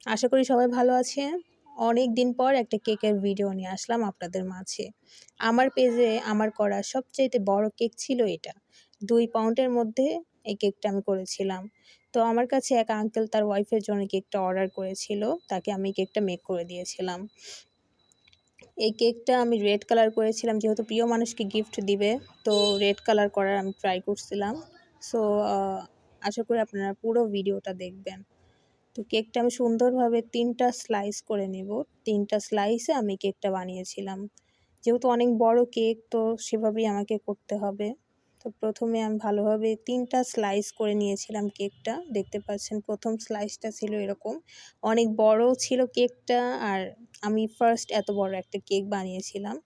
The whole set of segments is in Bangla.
আশা করি সবাই ভালো আছেন। অনেক দিন পর একটা কেকের ভিডিও নিয়ে আসলাম আপনাদের মাঝে। আমার পেজে আমার করা সবচাইতে বড় কেক ছিল এটা। ২ পাউন্ডের মধ্যে এই কেকটা আমি করেছিলাম। তো আমার কাছে এক আঙ্কেল তার ওয়াইফের জন্য কেকটা অর্ডার করেছিল। তাকে আমি কেকটা মেক করে দিয়েছিলাম। এই কেকটা আমি রেড কালার করেছিলাম যেহেতু প্রিয় মানুষকে গিফট দিবে। তো রেড কালার করার আমি ট্রাই করছিলাম। সো আ আশা করি আপনারা পুরো ভিডিওটা দেখবেন। তো কেকটা আমি সুন্দরভাবে ৩ টা স্লাইস করে নেব। ৩ টা স্লাইসে আমি কেকটা বানিয়েছিলাম। যেহেতু অনেক বড় কেক তো সেভাবেই আমাকে করতে হবে। তো ১ম এ আমি ভালোভাবে ৩ টা স্লাইস করে নিয়েছিলাম কেকটা। দেখতে পাচ্ছেন ১ম স্লাইসটা ছিল এরকম। অনেক বড় ছিল কেকটা আর আমি ফার্স্ট এত বড় একটা কেক বানিয়েছিলাম।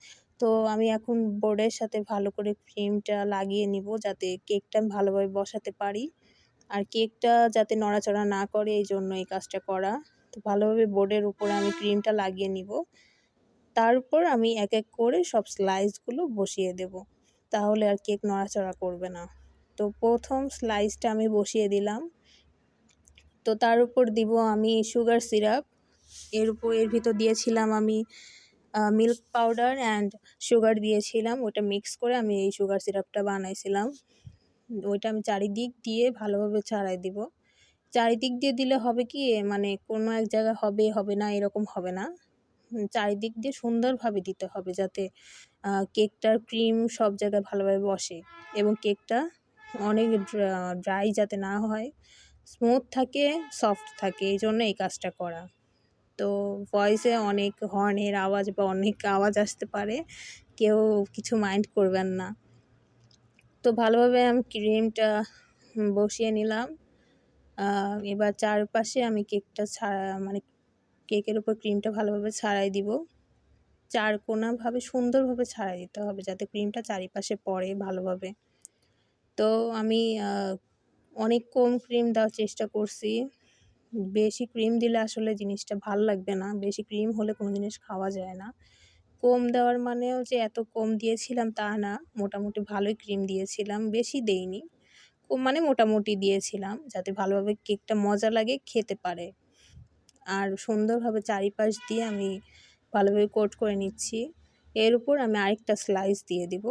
তো আমি এখন বোর্ডের সাথে ভালো করে ক্রিমটা লাগিয়ে নিব যাতে কেকটা আমি ভালোভাবে বসাতে পারি। আর কেকটা যাতে নড়াচড়া না করে এইজন্য এই কাজটা করা। তো ভালোভাবে বোর্ডের উপরে আমি ক্রিমটা লাগিয়ে নিব। তার উপর আমি এক, এক করে সব স্লাইসগুলো বসিয়ে দেব। তাহলে আর কেক নড়াচড়া করবে না। তো ১ম স্লাইসটা আমি বসিয়ে দিলাম। তো তার উপর দিব আমি সুগার সিরাপ। এর ভিতর দিয়েছিলাম আমি মিল্ক পাউডার অ্যান্ড সুগার দিয়েছিলাম। ওটা মিক্স করে আমি এই সুগার সিরাপটা বানাইছিলাম। ওইটা আমি চারিদিক দিয়ে ভালোভাবে ছড়াই দিব। চারিদিক দিয়ে দিলে হবে কি মানে কোনো এক জায়গায় হবে, হবে না এরকম হবে না। চারিদিক দিয়ে সুন্দরভাবে দিতে হবে যাতে কেকটার ক্রিম সব জায়গায় ভালোভাবে বসে এবং কেকটা অনেক ড্রাই যাতে না হয়, স্মুথ থাকে, সফট থাকে এইজন্য এই কাজটা করা। তো ভয়েসে অনেক হর্নের আওয়াজ বা অনেক আওয়াজ আসতে পারে। কেউ কিছু মাইন্ড করবেন না। তো ভালোভাবে আমি ক্রিমটা বসিয়ে নিলাম। এবার চারপাশে আমি কেকটা মানে কেকের উপর ক্রিমটা ভালোভাবে ছড়াই দিব। চারকোনাভাবে সুন্দরভাবে ছড়াই দিতে হবে যাতে ক্রিমটা চারিপাশে পড়ে ভালোভাবে। তো আমি অনেক কম ক্রিম দেওয়ার চেষ্টা করছি। বেশি ক্রিম দিলে আসলে জিনিসটা ভাল লাগবে না। বেশি ক্রিম হলে কোনো জিনিস খাওয়া যায় না। কম দেওয়ার মানেও যে এত কম দিয়েছিলাম তা না। মোটামুটি ভালোই ক্রিম দিয়েছিলাম, বেশি দেইনি। মানে মোটামুটি দিয়েছিলাম যাতে ভালোভাবে কেকটা মজা লাগে, খেতে পারে। আর সুন্দরভাবে চারিপাশ দিয়ে আমি ভালোভাবে কোট করে নিচ্ছি। এর উপর আমি আরেকটা স্লাইস দিয়ে দিব।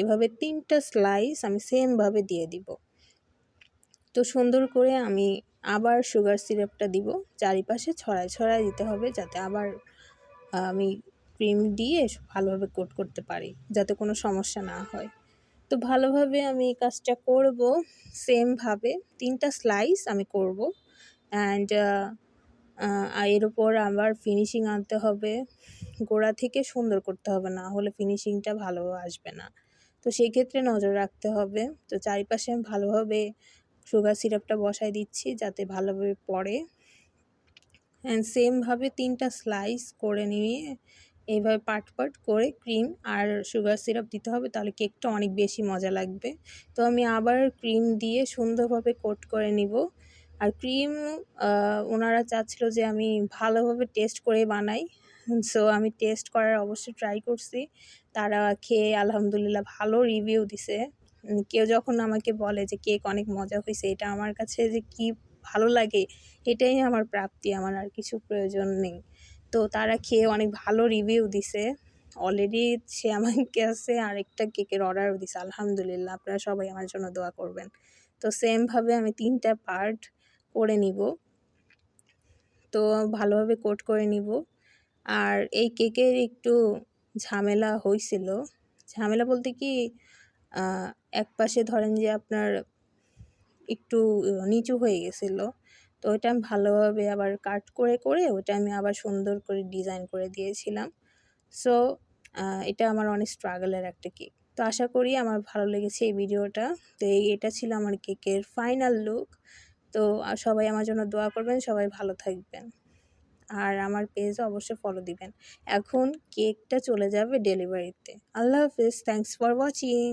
এভাবে ৩ টা স্লাইস আমি সেমভাবে দিয়ে দিব। তো সুন্দর করে আমি আবার সুগার সিরাপটা দিব। চারিপাশে ছড়ায়, ছড়ায় দিতে হবে যাতে আবার আমি ক্রিম দিয়ে ভালোভাবে কোট করতে পারি, যাতে কোনো সমস্যা না হয়। তো ভালোভাবে আমি এই কাজটা করব সেমভাবে ৩ টা স্লাইস আমি করব। অ্যান্ড এর উপর আবার ফিনিশিং আনতে হবে। গোড়া থেকে সুন্দর করতে হবে, না হলে ফিনিশিংটা ভালো আসবে না। তো সেই ক্ষেত্রে নজর রাখতে হবে। তো চারিপাশে আমি ভালোভাবে সুগার সিরাপটা বসায় দিচ্ছি যাতে ভালোভাবে পড়ে। অ্যান্ড সেমভাবে ৩ টা স্লাইস করে নিয়ে এইভাবে পার্ট, পার্ট করে ক্রিম আর সুগার সিরাপ দিতে হবে তাহলে কেকটা অনেক বেশি মজা লাগবে। তো আমি আবার ক্রিম দিয়ে সুন্দরভাবে কোট করে নিব। আর ক্রিম ওনারা চাচ্ছিল যে আমি ভালোভাবে টেস্ট করে বানাই। সো আমি টেস্ট করার অবশ্যই ট্রাই করছি। তারা খেয়ে আলহামদুলিল্লাহ ভালো রিভিউ দিছে। কেউ যখন আমাকে বলে যে কেক অনেক মজা হইছে, এটা আমার কাছে যে কি ভালো লাগে, এটাই আমার প্রাপ্তি, আমার আর কিছু প্রয়োজন নেই। তো তারা খেয়ে অনেক ভালো রিভিউ দিছে। অলরেডি সে আমার কাছে আরেকটা কেকের অর্ডারও দিছে। আলহামদুলিল্লাহ, আপনারা সবাই আমার জন্য দোয়া করবেন। তো সেমভাবে আমি ৩ টা পার্ট করে নিব। তো ভালোভাবে কোট করে নিব। আর এই কেকের একটু ঝামেলা হইছিল। ঝামেলা বলতে কি আ একপাশে ধরেন যে আপনার একটু নিচু হয়ে গেছিল। তো ওইটা আমি ভালোভাবে আবার কাট করে, করে ওইটা আমি আবার সুন্দর করে ডিজাইন করে দিয়েছিলাম। সো এটা আমার অনেক স্ট্রাগলের একটা কেক। তো আশা করি আমার ভালো লেগেছে এই ভিডিওটা। তো এটা ছিল আমার কেকের ফাইনাল লুক। তো সবাই আমার জন্য দোয়া করবেন, সবাই ভালো থাকবেন। আর আমার পেজও অবশ্যই ফলো দিবেন। এখন কেকটা চলে যাবে ডেলিভারিতে। আল্লাহ হাফেজ। Thanks for watching.